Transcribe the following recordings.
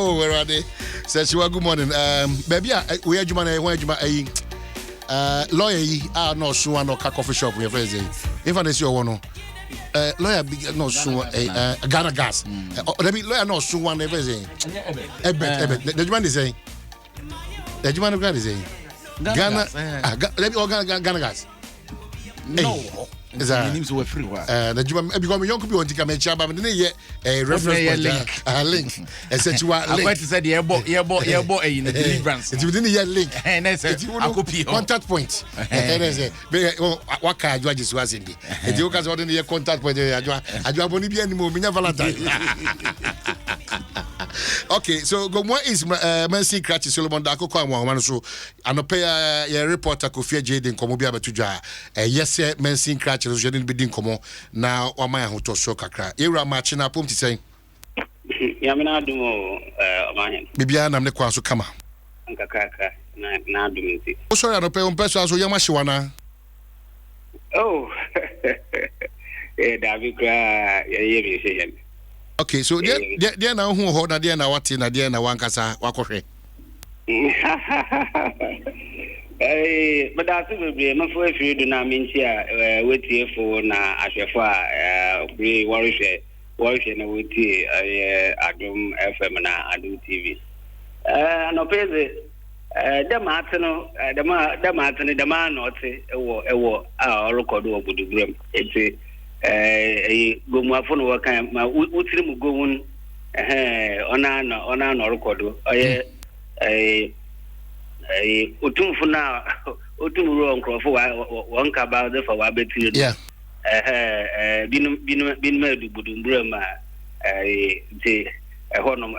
Oh, where are they? Says you good morning. Baby, we are Juma, lawyer, no soon no coffee shop. We are friends. If I see one, lawyer, no soon Ghana gas. Lawyer, no soon one everything. The Juma is saying, the Juma is saying, Ghana, Ghana gas. No. Is that names were free? The Juma become young people want to come and chat, but then a reference link. And said you are going to say the airboat in the deliverance. It's within the year link. And I said, contact point. And I say, what kind of judges was in the? And you guys ordinary contact point. I do only be any more. Valentine. Okay, so go more is Mercy Cratchy Solomon Dako Kwamwan so anope ya reporter Kofi Jade nkomo bia betudwa yes Mercy Cratchy so jade bi din nkomo na wama ahoto so kakra ewura machi na pom ti sen ya me na adumo omahen bibia na me kwa so kama nkakaka na adumo nti o so ya anope on person so yama hyewana oh David kra ye bi se. Okay, so there na who ho na there na wati na there na wankasa wakohwe. But that's be no for if do na mentia wetie for na ahwefo we worry na wetie Adom FM na Adom TV. No peze dem ateno no te ewo record obudubrem eti gomu afono wakan ma utiri mu gomun ona no record oye otumfu na otumuro nkrofo wa nka ba de fa wa betiri yeah binu edubudumbura ma te ehonom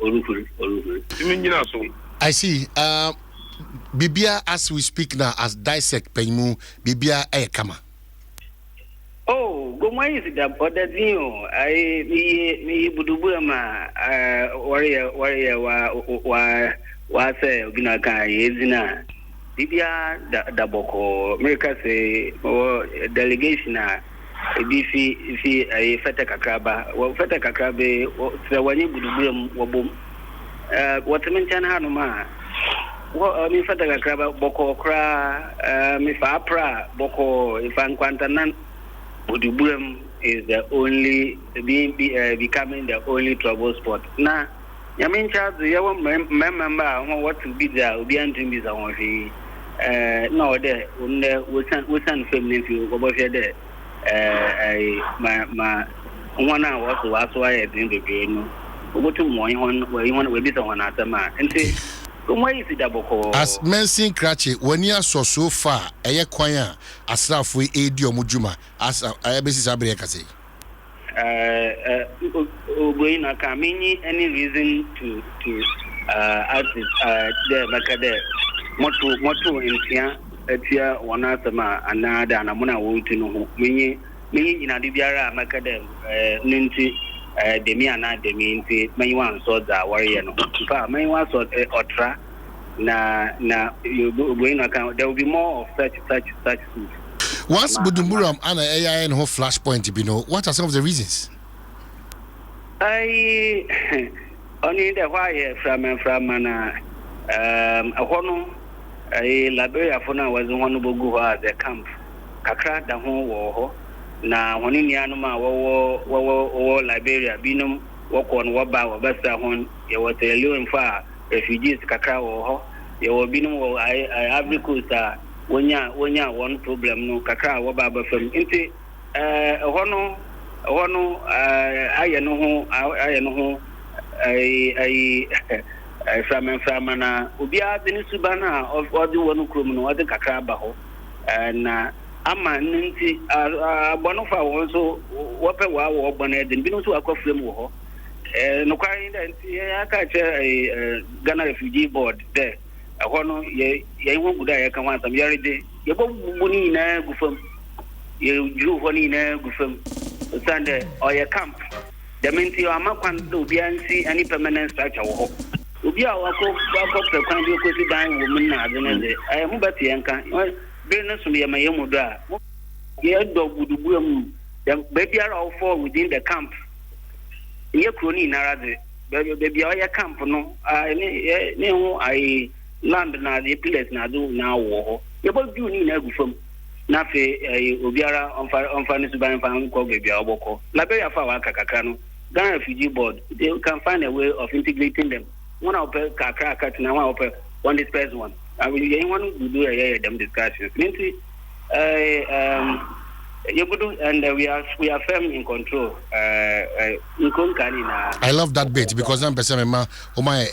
oruhuru timinjina so I see bibia as we speak now as dissect penmu bibia kama. Oh, go my is the Bodazino. I me Budubuma, warrior, wa say, Binaka, Yezina, Bibia, the Boko, America say, or delegation, a BC, if a Fetaka Craba, or Fetaka Crabe, or Wani Budubum, Wabum, what a mention Hanuma. Well, me Fetaka Craba, Boko Cra, me Fapra, Boko, if I'm Quantanan. Budubuem is the only becoming the only trouble spot. Now, Yamin Charles, you remember what to be there, will be until this one. No, there, we can feminine to over here. My one hour was why I didn't agree. Go to more where you want to be someone at the man and say, as Mercy Cratchy, when you saw so far, a choir, as rough we aid your mujuma, as I basis Abriacasi. Going any reason to artists there, Macade, Moto in Tia, one asama, another, and Amona Wooten, meaning in Adibiara, Macadam, Ninti. Demiana Deminti, may one sort the warrior. May one sort Otra. Na you going account there will be more of such food. Once Budumburam and AI and whole flashpoint, you know, what are some of the reasons? I only the why from a hono a Liberia for now was one of the camp. Kakra the whole war. Na woni ni anuma wo Liberia binum work on waba wabasa hon ye wotelu mfa refugees kakra wo ho ye wo binum wo Ivory Coast wonya one problem no kakra wo baba fam nti hono aye no ho frama na obi ade ni subana of odi wonu krom no odi kakra ba ho na ama nti abonofa won so wope wa wo gbona edin binu so akofrem wo ho no kwai nti aka che Ghana Refugee Board there ahono ye won guda ye kan wansam yarede ye bobu ni na gufam ye juru ho ni na gufam sande oye camp the minti amakwan do bi ansi any permanent structure wo ho obi a wako prekwan bi ko si dan wo mun na ade ne mu beti yanka business me mayemuda ye dog budubuam the baby are all fall within the camp ye kroni narade baby oya camp no ne ho ai land na the pillars na do na wo ho ye bo du ni na agufam na fe obiara onfa ne suban fa nko baby oboko Liberia fa wa kakaka no Ghana Refugee Board they can find a way of integrating them one of kakaka kat na one of one disperse one I will you want to do them discussions and we are firm in control. I love that bit because I'm person my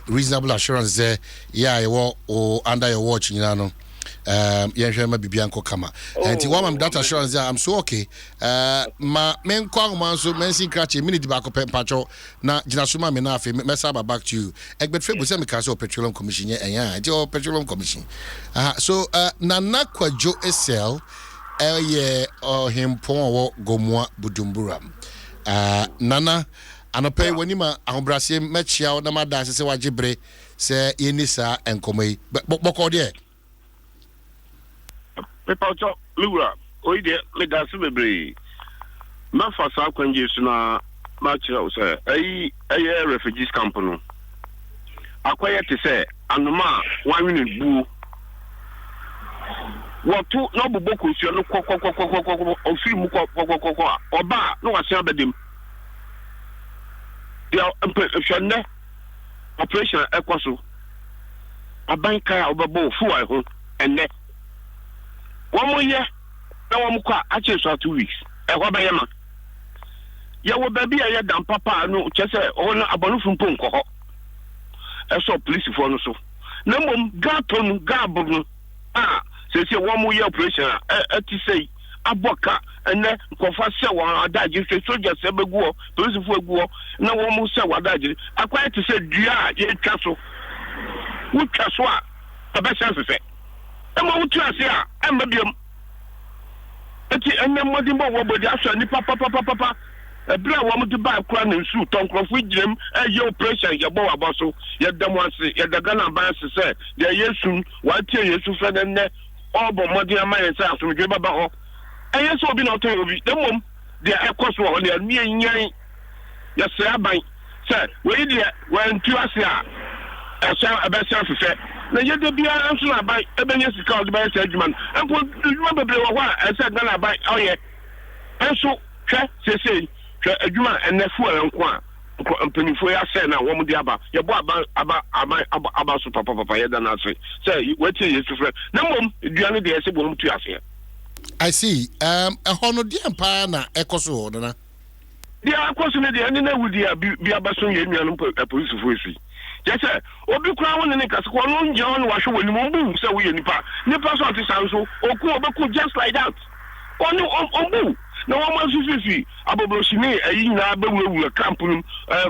reasonable assurance there. Yeah, or under your watch, you know. Bibianco Kama. And to that assurance there, I'm so okay. Ma men kwang man so men sin crachi minute back up patrol. Na Jinasuma Menafi, Messaba back to you. Egbert Febo Semikaso Petroleum Commission, and your Petroleum Commission. So Nana Kwajo SL. Him pon gomwa Bujumbura. Nana anope wenima ahobrase machia na madanse se wagibre se yenisa enkomai boko de pepa cho lura oide le danse bebre ma fa sa kwanje su na ma kira se ayi refugees camp no akoye te se anoma 1 minute bu Watu no buboko si no kokokokokoko ofi mu kokokokoko oba no wase abedim dia hwenne operation ekoso abanka obabo fu ai ho enne womo ye na womo kwa ache so 2 weeks e ho be yema ye wo baby ya dam papa no chese ona abonufu mpo nkoho eso police for no so na mom gaton gabunu say one more operation at say aboka and then confess one adaji soldiers ebegu police for egu na one more say adaji akwa to say dia ye twaso wo twaso a abesa se e mo wo twaso a e mabiem eti enne modi bo wo bodi aso ni papa ebra wo mo de ba akwa na nsu tonkrofo girem ye operation ye bo waboso ye demwase ye daga na ba se say de yesu wa tie yesu fe ne Obo modi amaye say asumdwe baba ho eye so obi na oto obi demom de ekoso ho de ani enyan ya se aban say we de wan tu ase a esa abesa fefe na ye de bia anso na aban ebenya sika o de ba say adwuma empo adwuma bebre wo ho a esa na aban oye enso hwe sesei hwe adwuma enefu enko a mpanifo ya say na wo mo de aba ye bo aba so papa ye da na say say wetin yesu frɛ na mom duane de yesi bo mo tu ase I see hono de empa na ekoso ho na dia akoso ne de ene na wudi bi abaso ye nuanu police fo esi je say obi kura won ne kasiko no nje won wa hwe woni mo bu say wo ye nipa so atisan so oku obeku just like that oni ombu na wọ́n susufi abobroshini ayi na bewuwu camp no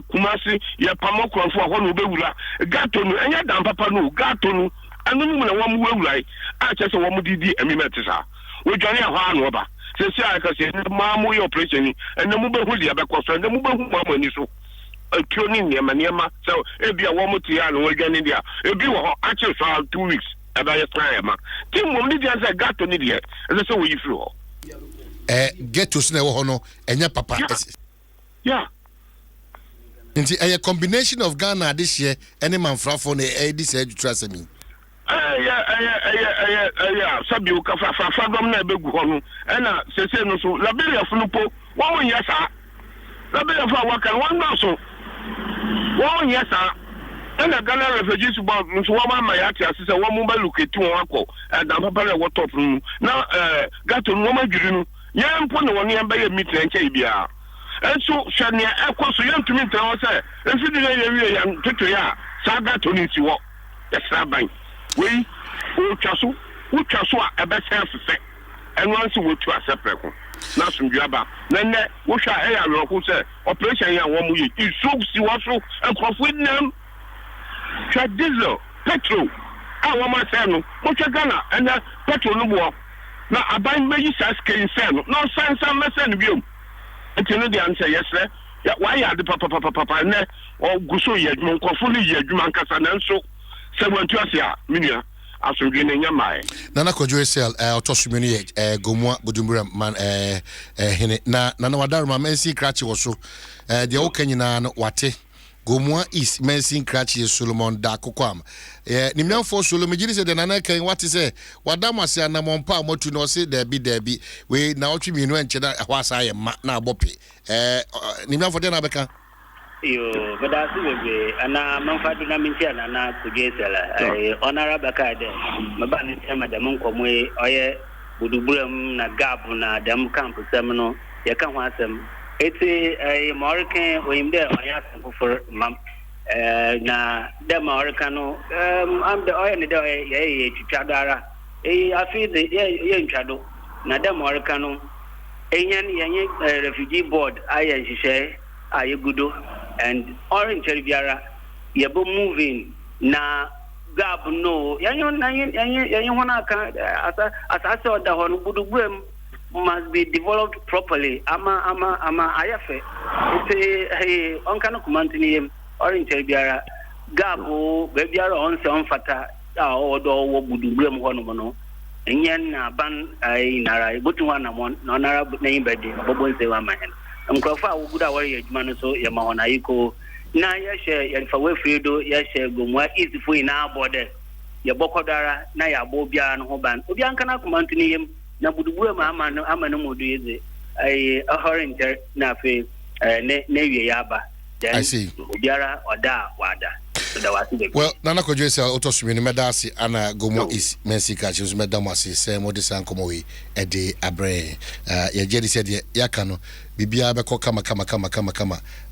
kumasi ye pamokrofo ho no bewula gato no enya dan papa no gato no anum na wọ́n wewulai a chese wọ́n didi emimete sa wodwane ho anu oba sesi aka se ma mo ye operation ni ena mu behu dia bekoso ena mu behu ma mani so atuo ni niema so ebia wọ́n tie anu wodwane dia ebi wo ho a chese 2 weeks eba ye try ma tim mo ni dia se gato ni dia se wo yi firi ho get to sne wo no enya papa yeah nti a combination of Ghana this year any man frafo na this year trust me yeah sabi o ka fa dom na begu ho no na sese no so Liberia fulupo won yesa Liberia fa waka won na so won yesa na Ghana Refugees Board so won ma ya ti asese won mo ba luketi won akọ dan papa le wo top no na gato no ma dwiri no yampo no won yamba ye meeting enche bia enso hwanya ekoso yantumi ntan wo se efidi na ye wie ya toto ya sa gato ni ti wo yesa ban we utwaso a ebesa afese enwansi wotu asepreko na sumduaba na ne wo hwa e ya roko se operation ya wo mu ye iso si wo so enkrofo nam twa diesel petrol a wo ma se no mo twa Ghana ena petrol no bo na aban meyi sasken se no no sansan mesen biom entino de anse yesre ya wa ya de papa ne o guso ye adwuma nkofo no ye adwuma nkasa na nso se wantu ase a minia asodwe ne nyamae Nana Kwajo SL otosumeni Gomwa Bujumbura man hene na wadaruma mensi krachi wo so de o kanyina no wate Gomua East Mensing Cratchy Solomon Dakokwam. Nimyan for Solomon Gillis said, and I can what is it? What Damas and Namompa, what to know, say there be. We now to me and Cheddar was I am now Boppy. Nimyan for Denabeka. You, but that's it. And I'm Manfaduna Mintian and I could get honorable card. Maban Madam Comway, or Budubrum, Nagabuna, Dam Camp Seminole, you can't want them. It's a Moroccan or in there, I ask for Mum. Na the Morocano, I'm the oil in the day, Chadara. I feel the young Chado. Na the Morocano, a refugee board, I say, I good and Orange Riviera, Yabo moving na Gab no, as I saw the one Budubum. Must be developed properly. Ama ayafe. It's a onkano kumantini Orange Biara Gabo Bebiara on some fata or do Budubum Honomono. And yen ban I nara butuana mon nonara name bedi Bobo Sewa man. Crofa would warrior Manaso Yamana Iko. Na yashe Yanfawe Fredo yashe Gumwa easy for in our border. Yabokodara Naya Bobia and Hoban. Obiankana kumantini na budubu ama no modu yeze ai ahorenter na fe ne yaba. I see. Obiara oda wada. Well, Nana Kojesa Otosumi Medasi Anna Gomo is Mensika Chus Medamasi say Modisan Komowi Ede Abre. Ya Jerry said Yakano Bibia Beko kama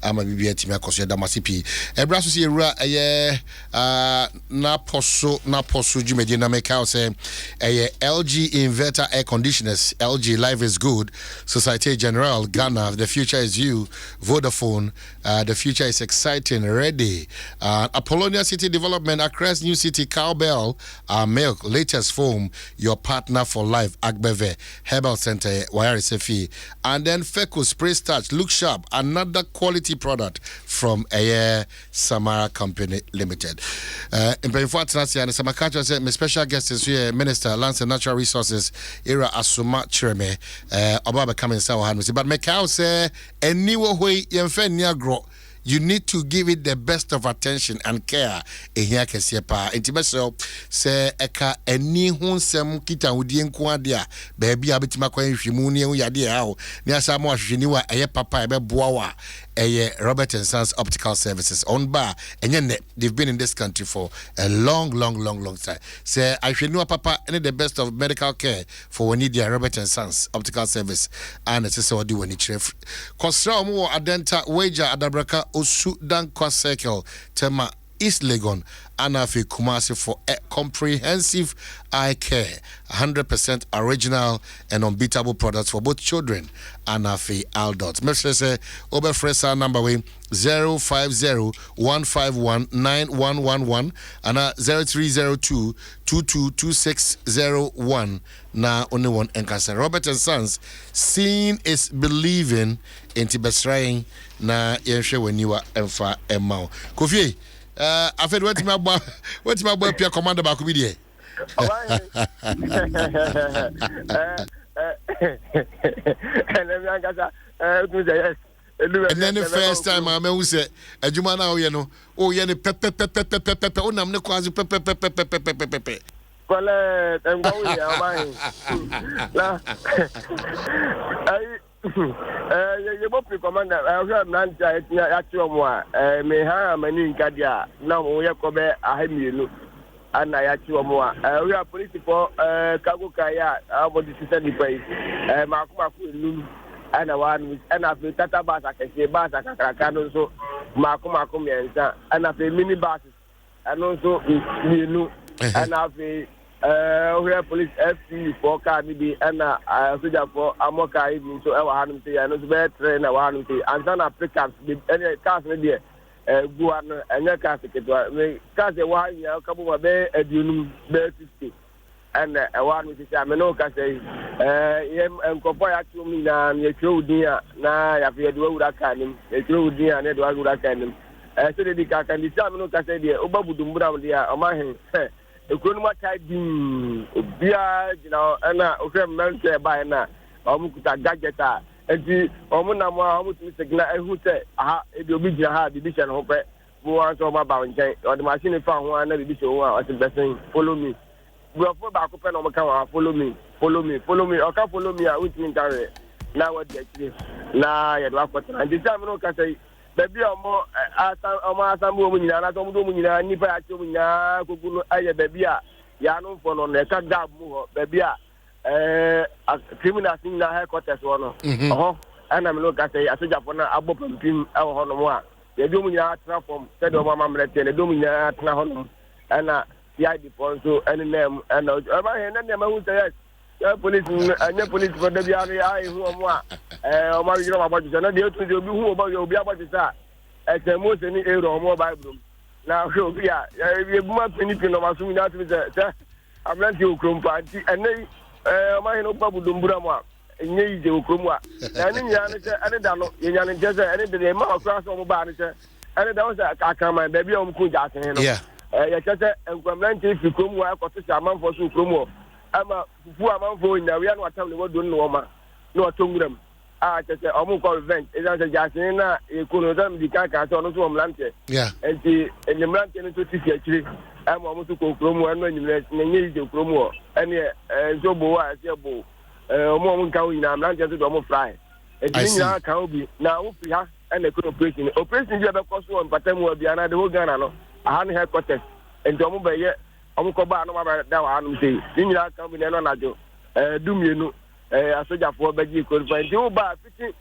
ama Bibia Timia Kosia Damasipi. Ebrasu si ra na poso Jumedina Mekao say LG inverter air conditioners. LG life is good. Societe Generale Ghana, the future is you. Vodafone, the future is exciting. Ready. Apollonia City Development, Accra's New City, Cowbell, Milk, Latest Foam, your partner for life, Agbeve, Herbal Center, YRSFE, and then Feco Spray Starch, look sharp, another quality product from Air Samara Company Limited. In Penfuat and Samakacha said, my special guest is here, Minister, Lands and Natural Resources, Ira Asuma Chireme, Obaba coming Sawa, but Mekao say, a new way, Yemfen grow. You need to give it the best of attention and care. Ehia kese pa. Intimeso se eka eni hunsem kita udi nkwaadia. Baby abetima kwa nhwimu ne yade hawo. Ne asamo ahwehwini wa eye papa ebe boawa. Eye Robert and Sons Optical Services on bar. Enye they've been in this country for a long time. Say ahwehwini wa papa any the best of medical care for when need Robert and Sons Optical Service and it's so do when it chef. Kosra omo adenta wager adabraka Osu Dankwa Circle, Tema East Legon, Anafi Kumasi for a comprehensive eye care, 100% original and unbeatable products for both children and adults. Mr. say, Oberfresa number 050-151-9111 and 0302-222601. Now only one encounter. Robert and Sons, seeing is believing in Tibesrain. Na yenshe weniwa emfa emao Kofi afed wetima boy pia commander ba ko bi de and then the first time I me say adwuma na wo no o ye ne pepe o nam ne kwazu pepe Kole ngwa ya mai la you both commander. I have none at your may have many Gadia. Now we are Kobe, I have you. And I at your more. We are political Kabukaya, our decision place. Makuma and a one with and after Tata Bass, I can say Bass, I can also Makuma and after mini buses and also you know and after. We have police FC for Cardi and soldier for Amoka even so our hand say and it's better than our hand say and then Africans any cars there go on and your cars get we cars the one ya couple of be edunum be 50 and one which say me no ka say and compare to me na ye tro dia na ya fe do wura kanim ye tro dia na do wura kanim so they can the time no ka say there obabudumbura dia o ma hen ekonoma typing obia you na ofem mense by na omukuta gadgeta enti omunam a omutu signal ehu se aha ebi obi gina ha bibisha no pe for so about or the machine found one and the show was the best thing. Follow me. We are for back up and follow me. Or can follow me out with me. Now what they now you have got and the time no can say baby more some woman and I don't do nipa actually baby ya no for no na ka gab mu baby criminal thing na headquarters one and I'm look at say asoja for na abopampim e ho no mo a ye do mu nya transform said o mama mlete ne do mu nya tna ho no and ya di ponso and name and ma he na ne ma hu say police anya police for the biare ai hu mo a o ma yiro ma bojo na de otu de obi hu obi abojo sa e se mo se ni ero mo bible na so bia ye buma penipi no maso nya to say abranti okrompa anti ene ma he no babu dombura mo a enye ije okromu a na ni nya ne se ene da no ye nya ne je se ene de ma okra so mo ba ne se ene da wo se aka ma ba bia o mku ja se no ye che se enkwamranti fi kromu a ko to se amanfo so okromu ama fufu amanfo nya we no atam ne wodo no ma no atonguram a che se o mu ko event e ja se ja se na e ko no dam di ka so no so mlante enti enye mlante no to ti fi akire ama o mu to ko okromu eno enyimre ne nye ije okromu ene so bo wa se bo omo nka nyina na nje do mo fly e di nyina ka obi na wo fi ha na ko operation je be ko so mpatam wa bia na de wo Ghana no aha ne headquarters enti omo be ye omo ko ba no ma da wa anu sei di nyina ka obi ne no na jo dumienu asoja fo be ji ko fa enti wo ba fiti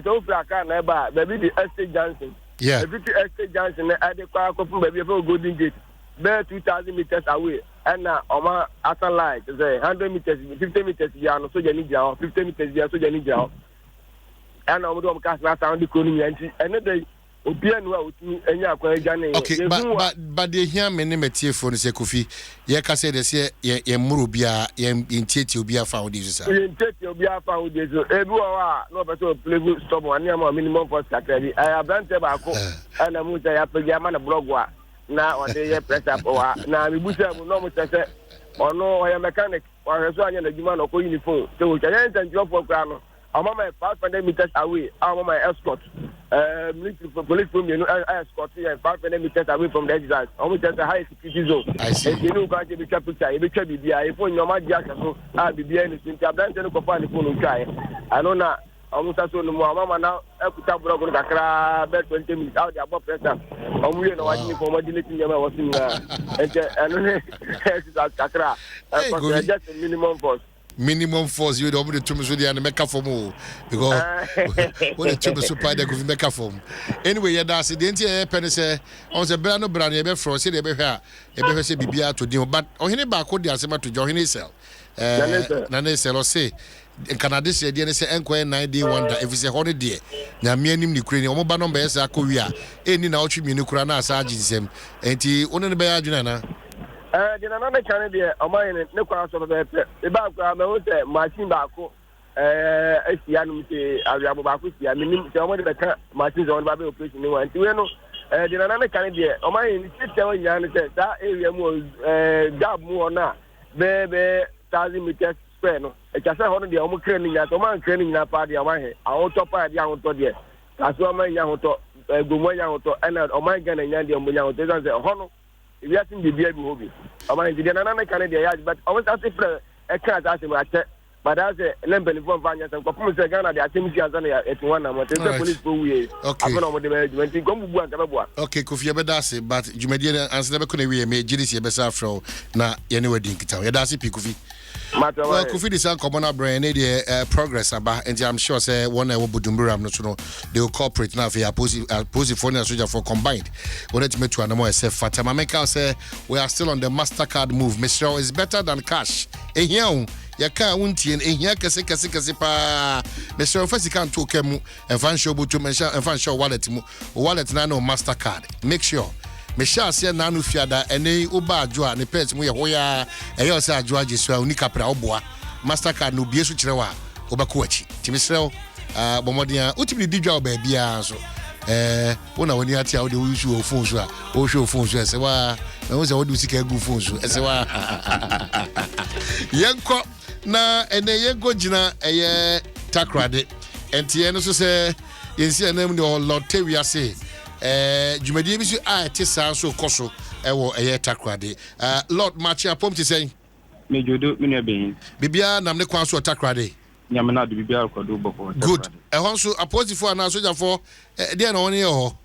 to fi aka na ba be di Estate Johnson fiti Estate Johnson na ade kwa ko fun be be Golden Gate be 2000 meters away and oma after light say 100 meters 50 meters ya no so jani jao 50 meters ya so jani jao and omo cast na sound the koni yanti and dey obi anu a otumi enya akwa jani okay but they hear me ne metie for no se Kofi ye ka say this ye muru bia ye intete obi afa odi so ye intete obi afa odi so ebi wa no be so play stop one am minimum for sakari I brante ba ko ana mu say ya pege ama na blog wa na o de ye press up wa na mi busa mu no mu tese ono o ya mechanic wa reso anya na juma no ko uniform so o ya enten job for kra no o mama 500 meters away o mama escort military police from you escort here 500 meters away from the exit o mu tese high security zone e you go get the picture e be twa bibia e phone nyoma dia so bibia ni sinti abran no ko fa ni phone twa anona omusa so no mama na ekuta blogo kakra be 20 minutes out there pressure omuye no wajini for modulate nyama wasinga ente anone kakra just minimum force you don't need to miss the make for more because when the chuma super there go make for anyway yeah that's the entire pen say on the brand e be fro say e be hwa e be say bibia to dim but ohene ba ko di asema to johene sell na ne sell say Canada say dey say enquire 9 day wonder if say holiday na me anim ni kure ni omo ba number say akowi a eni na otwi mi ni kura na asa aginsem enti ono ne be adwuna na the na channel there o ma ne kwa so be pe e ba kwa me ho say machine ba ko esia no say awiabo ba ko sia minim say o mo de ka machine zo ba be operation ni wan ti we no the na channel there o ma ni system nya ni say that area mu gap mu ona be 1000 meters no e ka say hono de o mo kre ni nya to man kre ni nya pa de o ma he a o to pa de a o to de ka so ma nya ho to gomo nya ho to and o ma ga na nya de o mo nya ho to say hono if you think bibia bi hobi o ma de na kan de ya but o sa say pre e ka za se ma che but as a lembele from vanya san ko pum say Ghana de atem si azana ya etinwa na mo te police go we afuna mo de management go bubu an ka be boa okay Kofi be da se but jumadi na answer be ko na we me gidi se be sa afro na ye ne wedding kita ye da se pi Kofi well, Kofi this common brand progress about and I'm sure say one I will Budumburam no they will cooperate now for opposing for soldier for combined. We let me to another say Fatima Meka say we are still on the MasterCard move. Mr. is better than cash. E here ya ka unti e here kase pa Mr. first can to kemu and fan show to mention and fan show wallet na no MasterCard. Make sure me sha se na no fiada ene uba adwoa ne pet mu ye hoya eyo se adwoa jesua unika pra oboa MasterCard no bie so kirewa obako achi timisrew bomodia utimi didwa oba bia so wona woni atia wo de wo use phone so a wo show phone so ese wa na wo se wo du sika egu phone so ese wa yenko na ene yengo gina eye takrade entie no so se yensi enam de lotte wi ase dwumadie bi so a te saa so koso ewo eye takrade Lord match apom ti say me jodo me ben bibia nam ne kwan so takrade nyamena do bibia kodo boko good ehon so apostifo na sojafo dey na woni ho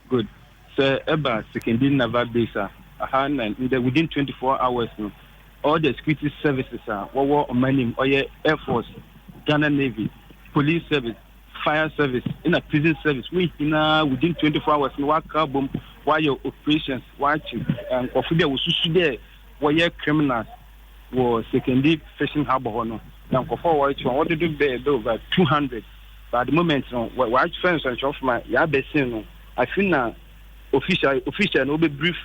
good so eba secondary naval base within 24 hours no all the security services are what manim Air Force, Ghana Navy, police service, fire service, in a prison service. We within 24 hours no work boom while your operations watching and Kofudia was there where criminals were secondary fishing harbor no. Now Kofor what to do there over 200. But at the moment no watch friends and of my no I feel now official no be brief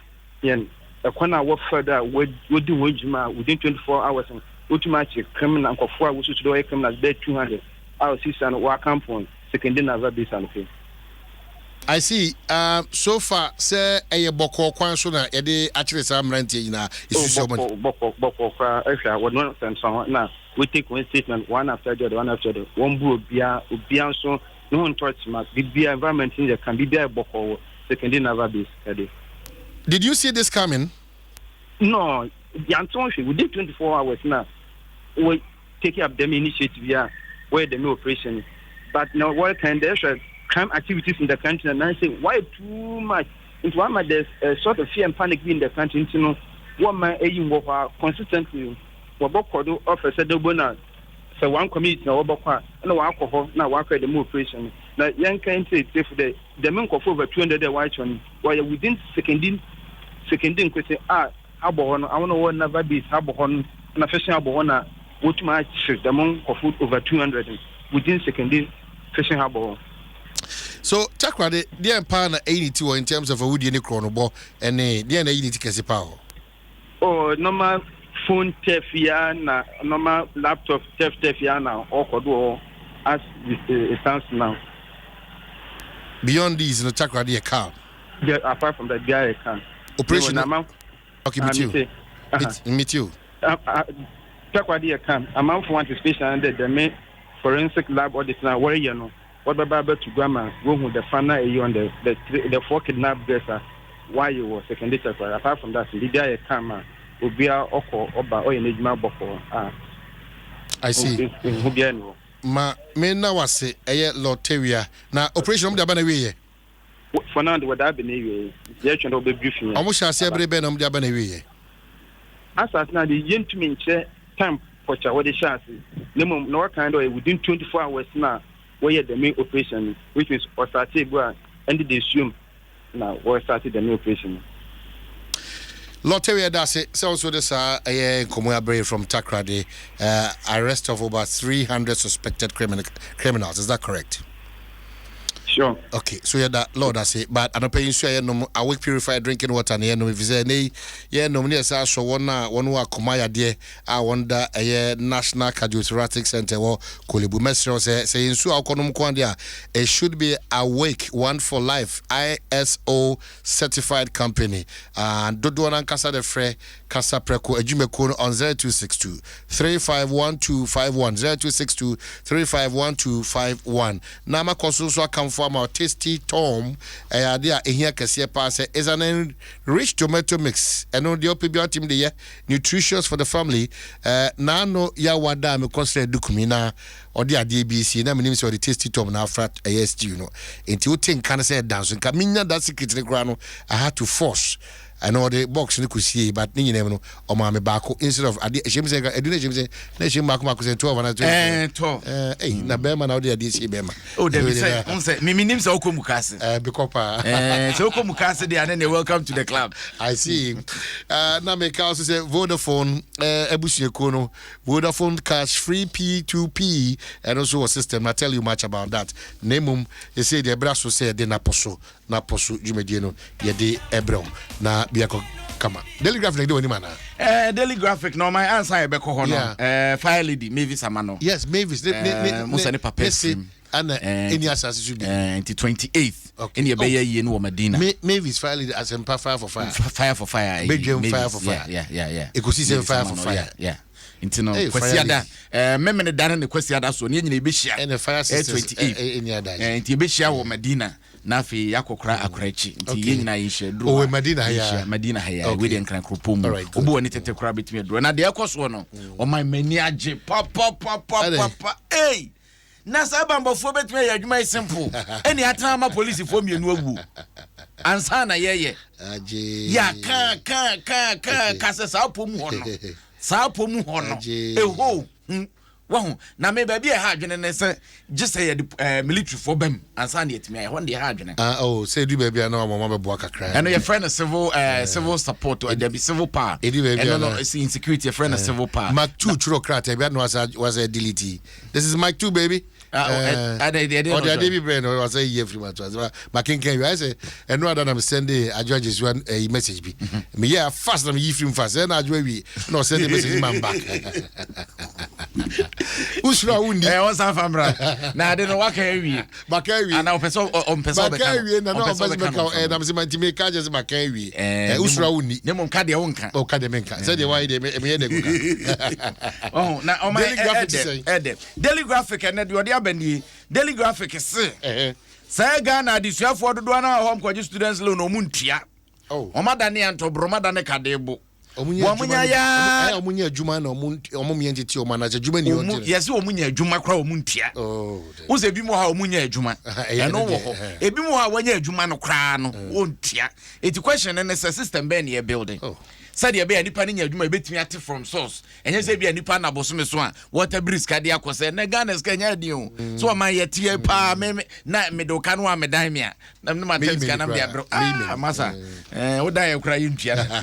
yen a corner work further would do within 24 hours and automatic criminal and Kofor was to do criminals there 200. Our sister and work camp on secondary naval base and okay. I see. So far, say a boko kwan so na yede actually some rent na issue so much. Boko what nonsense now. We take one statement one after the other, one bro bia so no one touch ma bia environment in there can be there boko secondary naval base. Did you see this coming? No, the Anton within 24 hours now. We take up them initiative where the no operation. But now what kind there crime activities in the country and I say why too much? It's one of there's a sort of fear and panic in the country. You know, one man aiming over consistently. Wabokodo officer the bona. So one committee now Wabokwa no alcohol now work at the more operation. Now young can say if the men of over 200 white one while within seconding question Habon, I want to one never be Habon and a fishing Habona, which might the monk of food over 200 within seconding fishing harbor. So takrade the empire na 82 in terms of a woody any chronobo and the unity power. Oh normal phone tefiana normal laptop tefiana or kodo as it stands now. Beyond these no takrade a car. Yeah, apart from that guy can. Operation okay meet you. Takrade can amount for anticipation and the main forensic lab audit now where you know. What about to grammar? Go with the final on the 4 kidnapped dresser. Why you was secondary? Apart from that, the guy camera will be our oko or in Ejima Boko. I see. Ma me na wase eye Loteria. Na operation the abana for now what that be the action will be briefing. Almost shall say every ben the abana as now the gentleman time for what the chance. No kind of within 24 hours now. Where the main operation, which is Osatibua, and they assume now where started the main operation. Loteria does it. So also this Komoya from Takrade, arrest of over 300 suspected criminals. Is that correct? Sure. Okay, so yeah, that Lord I say, but I'm paying sure no awake purified drinking water and no if say no near so one who Komaya dear I wonder a National Cardiothoracic Center or Kolebu Mesro say in so Alconum Kwandia it should be Awake One for Life ISO certified company and Dodoan Casa de Fre Casa Preco Ejimekun on 0262 351251 0262 351251 Nama Consulso come for our tasty Tom idea here Cassia pass is an rich tomato mix and on the OPBR team the nutritious for the family nano yawada me consider dukumina or the DBC na me name so the tasty Tom na frat AST you know until think can say dance and kaminya that secret the ground I had to force I know the box you could see, but you never know. Or my bako instead of James, I do James, let's you mark Marcus and 12 and 12. Hey, na Bema now they DC Bema. Oh, they say, me name's Okomukase. Bekopa. So Okomukase, they are then welcome to the club. I see. Now make also say Vodafone, Ebushi Kono, Vodafone cash free P2P, and also a system. I tell you much about that. Nemum, they say the brasso say de Naposo, Jumediano, Yede Ebrom. Na biako kama Daily Graphic do any man Daily Graphic no my answer e be ko hono fire lady Mavis Amano yes Mavis Musa ne papa and any assassin should be 28th in your bay ye no Medina Mavis fire lady as in fire for fire fire for fire bedroom fire for fire yeah e could see fire for fire intino kwasiada memene dane ne kwasiada so ne nyina be hia and the fire 28 any other enti be hia wo Medina na fi yakokra akorachi nti ye nyina ye share dro oh Medina haya we den kran kropom obo woni tete kra betimi adro na de ekoso no o my mani age papa hey na sabambofo betimi ya adwuma simple eni atana ma police fo mienu agu ansa na yeye ya ka se sa pomu hono eho wahu na me baabi e ha adwene ne se gise ye military for bem ansa na yetimi ho de ha adwene oh say du baabi na mama be boa kakra and your friend civil support or there be civil power and no insecurity your friend civil power Mark 2 churo krata be no was a delete this is Mark 2 baby the David Brain was a year from but can you I say and no other I'm sending a judge's one a message be me yeah fast I'm you film fast and I we no send the message man back usra undi was afamra na de no waka ewie bakawi and person bakawi na no person beka and I'm say me ka just bakawi usra undi ne mo nka de wonka o ka de menka say the why de me ye de go oh na o my daily graphic and de Bendi daily graphic say Ghana disuafo dodo na home college students loan omuntua omadane antobromada kadebo omunya ya omunya adwuma na omumye entity omanaje adwuma ni onje yes omunya adwuma kra omuntua uze bi mo ha omunya adwuma eno wo ho ebi mo ha wanya adwuma no kra no ontua eti question ne system be na building said ya be nipa nya adwuma betimi ate from source enye se bia nipa na bosome so a water breeze ka dia akose na Ghana ska nya de o so ma yetie pa me na me do ka no a me dan me a na me matem ska na me abro masa wo dan ya kura yintua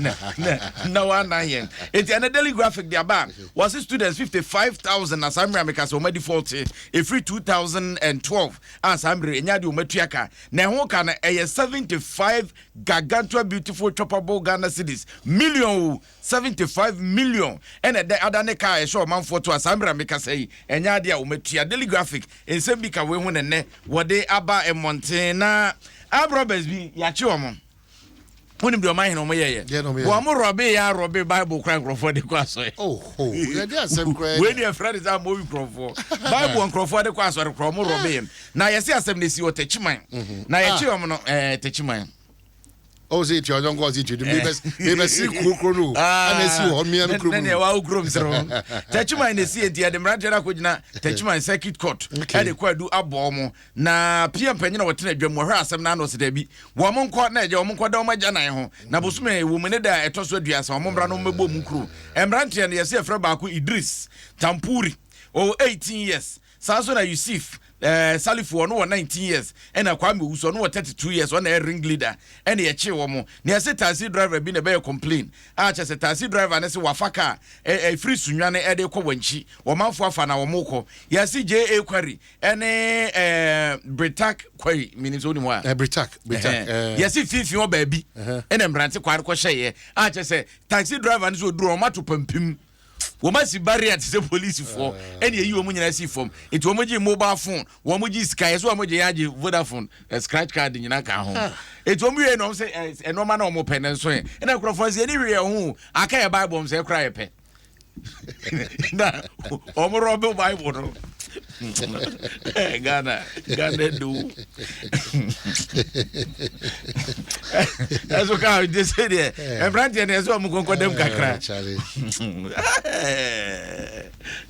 na wa na yen enti na daily graphic dia ba was students 55,000 na samra me ka so ma default e free 2012 samra enya de o matuaka na ho ka na 75 gargantua beautiful choppable Ghana cedis million 75 million and the other ne car show man for to asambra make say enya dia o matua daily graphic ensem bi ka we hu ne wode aba e montana abrobes bi ya chi omo wonim de o man no mo yeye wo mo robe ya robe bible kran crofo de kwaso ya dia asem kran we dey friend is am mo crofo bible crofo de kwaso de kro mo robe na yesi asem ne si o techiman na ye chi omo no techiman oh say ti ojon go say ti me si kokoro ana si ho me an kro ne wa ukrom zero techman ne si enti de mranjera ko gina techman circuit court e de kwadu abomo na pia mpanyina wotena adwam hwe asem na no se da bi wo mo nko na eje wo mo nko da wo magya nan ho na bosume wo mene da etoso aduasa wo mo mbra no mebo mu kro emrantia ne yesi efra ba ko Idris Tampuri 18 years Saso na Yusuf Salifu no 19 years and Kwame Uso no 32 years on a ring leader and ye chi wo mo na say taxi driver bi na be complain say taxi driver na say wafaka free sunwane e de ko wanchi wo manfo afa na wo moko ye say JA Query ene Britak Query meaning so ni mo Britak ye say fifi o ba bi ene mbrante kware ko hye ye say taxi driver na so duro mato pampim wo ma si barrier to the police for any you wo nyina si form it wo moji mobile phone wo moji sky so wo moji yaje Vodafone scratch card nyina ka ho it wo mwe no say eno ma na wo mo pen so e na krofo say any we ho aka ya bible say kra ye pe na o mo robe bible no Ghana do that's okay they say there e brand and so am konkodem kakra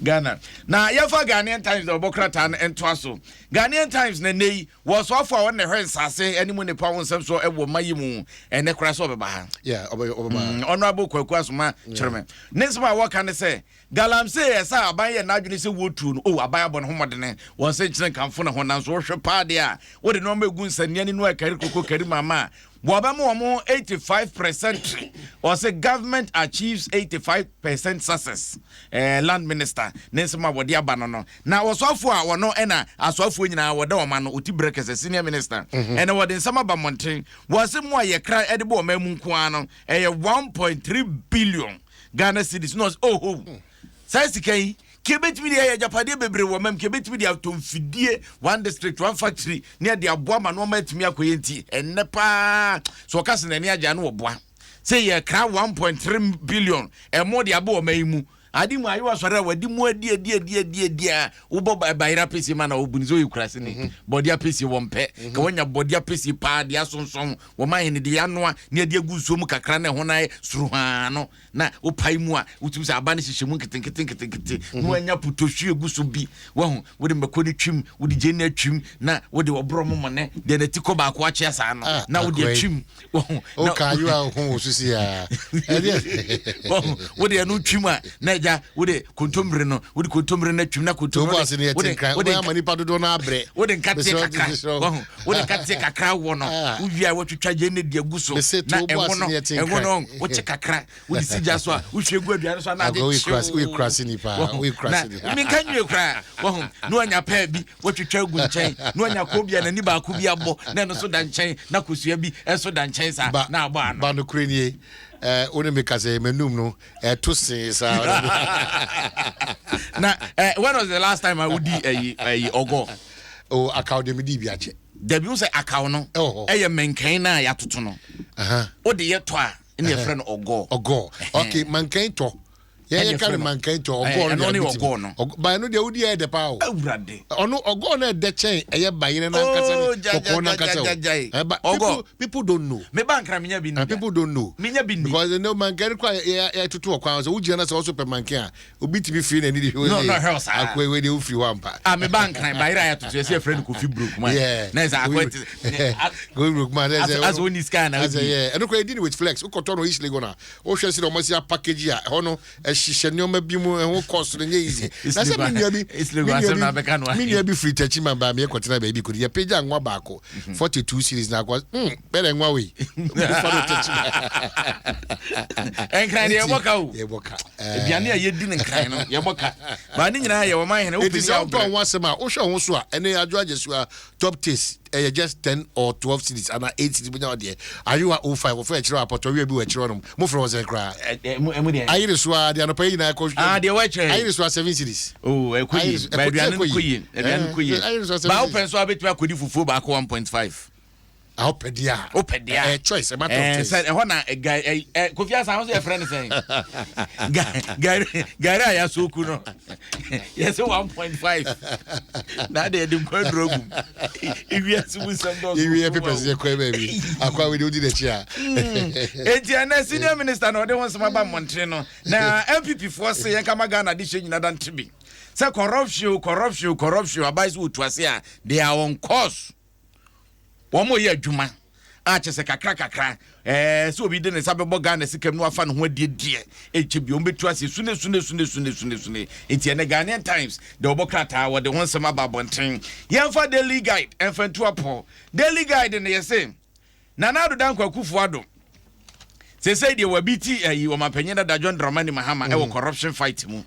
Ghana na yafa Ghanaian Times the Bokrata and Twaso Ghanaian Times na nei was off for one her sase anyone ne pa won sem so e wo mayimu e ne kra so obeba yeah obeba honorable Kwaku Asoma chireme nesma work can say galamse esa abaye na adwene se wotu no abaye bon homodene won se chire kamfo na honan so hwe paade a wo de no magu nsania ni no akari kokko kari mama Waba mo 85% or say government achieves 85% success. Land minister Nensema wodi abano no. Na osofo a wono ena asofo nyina woda o ma no oti breakers senior minister. Ena wodi nsama ba monten was mo aye kra edebo o mamu nko ano 1.3 billion Ghana cedis no sai sikai kebet media ya japade bebre wo mam kebet media tomfidie one district one factory near the aboa ma no matimi akoyenti enne pa so kase na ni agya no oboa say ye kra 1.3 billion e mo de abo o mayimu adi mu ayo asore wadi mu adi ubo bayra pesi ma na obunizo yikrase ni body apesi wompe ka wonya body apesi pa dia sonson wo man ne dia noa ne dia guso mu kakra na ho na suruha no na opai mu a utum se aba ne hyehyemu nkete no anya putohwie guso bi wo de makoni twim wo de jeni atwim na wo de obro mo ne de na tiko ba ko ache asa no na wo de atwim o ka you a ho susi a wo de anu twim a na ja wo de kontomre no wo de kontomre na twim na kontomre wo de amani padodo na abre wo de nkate kakra wo de nkate kakra wo no wo wia wo twitwa jeni de guso na enwo no wo che kakra wo de sija so a wo hwegu aduane so na de we cross ni pa we cross ni mi kanwe kra wo no anya pa bi wo twitwa gu nchen no anya ko bia na ni ba ko bi abo na no so da nchen na kosua bi eso da nchen sa na abo ano ba no krenie one me kase menum no to sin sa na when was the last time I would ogo o account dem di bi ache da bi wo say account no menkan na ya toto no o de ye to a ne friend ogo okay mankan to ye carry mankan to ogo no ba no de odi e de pa o awurade ono ogo na de chen eye bayire na nkasa kokko na nkasa o people don't know me bank ra menya bi ni people don't know menya bi ni because no mankan kwa ya tutu okwa so uji na so super mankan obi ti bi free na ni de no akwa we de ufri wampa me bank ra bayire ya tutu say friend ko fi broke man na is akwa go broke man as only scan na yeah and ko deal with flex ukoto no easily go na o hwe se no mo sia package a hono hyehyɛ nneoma bi mu ho cost no easy na se me bi free tachi man ba me kwotena ba bi ko ye page anwa ba ko 42 series na kwa bele nwa we follow tachi enkran ye boka biane ye di ne nkran no ye boka ba ni nyina ye wo man hene wo pesi out on one sema wo hwe ho so a ene adwo ajesu a top taste just 10 or 12 cities and 8 cities bunya there are you 05 for a chiro apoto we bi wa chiro no mo fro ze kra ayi re so a de no pay na ko de wa che ayi re so 7 cities ekuyi ba aduane kuyi ba open so abetua kodi fufuo ba ko 1.5 opedia choice matter of choice say hona Kofi Asan so your friend say gari ya soku no yes 1.5 na de dem kwa drogu iwi asubu sando iwi papers ye kwa baby akwa we do the chair enti senior minister no de won sama ba montre no na MPP force yen kama Ghana de nyina dan tibi say corruption abais utuase a they are on course womo ye adwuma a chese kakra so obi de ne sabebo Ghana sikam no afa no ho adie echebi o metu ase sune enti ene Ghanaian Times de obokrata wo de ho nsema babonten yemfa daily guide enfantu apo daily guide ne yese Nana Dan Kwakufu Addo say de wabiti wo mapanyina da John Dramani Mahama e wo corruption fight mu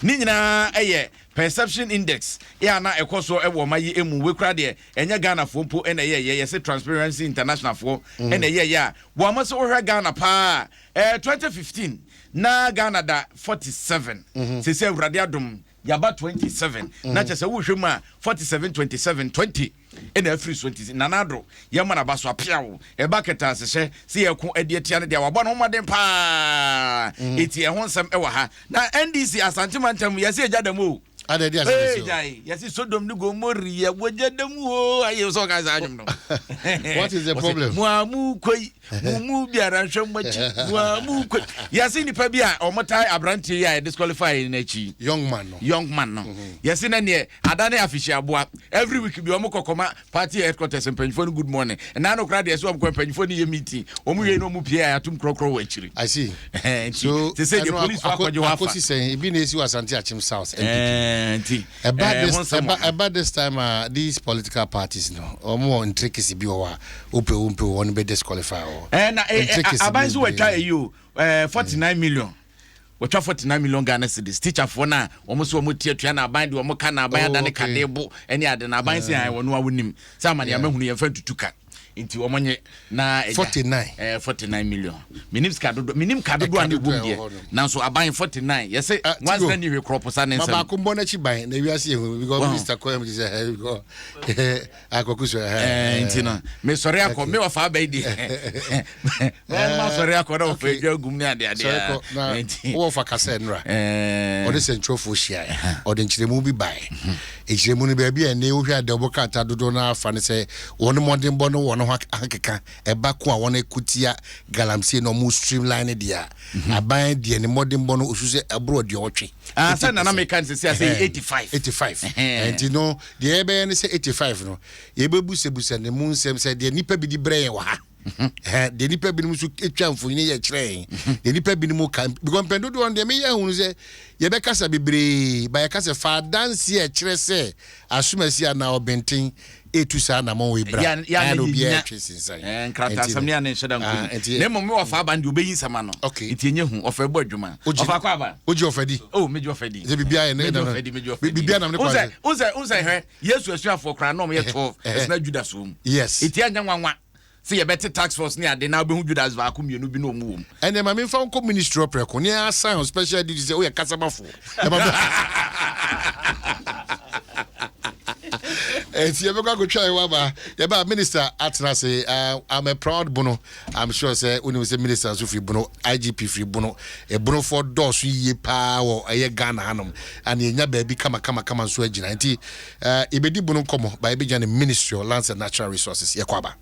ni nyina eye perception index ya na ekoso e wo mayi emu we kra de enya Ghana fo mpo ena ye say Transparency International fo ena ye ya wo amaso wo hwe Ghana pa 2015 na Ghana da 47 say urade adom yaba 27 na chese wo hwe mu a 47 27 20 ena free 20 nanado yama na baso apiawo e baketa sehye se yeko adietia ne de wabɔ no maden pa eti ho nsɛm e wa ha na NDC Asante Mantam yase ejadam adedi asase jai yase Sodom ni Gomori ya wojadam o aye so ka sa adwum no what is the problem muamu koi mumu biara hwamachi muamu koi yase ni pa bia omotai abrantie ya disqualify na chi young man no yase na ne adane afishia aboa every week bi omo kokoma party headquarters mpanyfo no good morning na no kra de so omo mpanyfo ni ye meeting omo ye no mu pia atum krokro wa chiri I see so they say the police wa kwaje wa fa akosi say ibi na esi wa Asante Achim South about this time these political parties no omo intricacy bi wa ope won be disqualify na abanzu wa twa you 49 million watwa 49 million Ghana cedis teacher for na omo so omo tietua na aban de omo ka na aban da ne kadebo ene ade na aban se an wono awonim sa amane amahunu ye fa tutuka Nti omonye na 49 million. Minim ka dodo ane bom de. Nanso aban 49. Yes say once na ni we crop sa nen say. Maba ko mbona chi ban na wiase ehu because minister Koyam say because akokuso nti na me sori akọ me wa fa ba di. Ma sori akọ na o fa edwa gum ni ade nti wo fa kase nra. O de centrofo hia. O de nchiremu bi bai. Ejiremu ni ba bia na wo hwa de obokata dodo na afa ne say won modern bo no won ho akeka eba ko a won ekutia galamsey no mu streamline dia aban dia ne modern bo no osuse abro de otwe say na make kan say 85 and no the ebe ne say 85 no ye bebusebusa ne mu nsem say de nipa bi di brain wa ha de nipa bi mu su etwa mfoni ye kire de nipa bi mu kan because pendo do on de me ye hunu say ye be kasa bebre ba ye kasa fa dance ye kire say asumasi ana obentin etusa na mo we bra ya no bi e twisinsan nkrata asam ya ne nheda nko ne mo me ofa aba ndi obeyin sama no nti enye hu ofa ebo adwuma ofa kwa aba oji ofadi meji ofadi ze bibia ye ne bibia na me kwa unza he yesu asuafo kra no me ye 12 esna judas wom yes iti anya nwanwa se ye beti tax force ni ade na obehu judas ba ko mienu bi no mu wom ene ma me fa nko ministry of preko ni assign special duty say o ye kasabafo if you ever go try waba yeba minister atna say I'm a proud bono I'm sure say uni say minister so free bono IGP free bono e bono for doors ye pa wo eye Ghana hanom and enya baby kama so agina nti ebedi bono komo ba ebeja ne Ministry of Lands and Natural Resources ye kwaba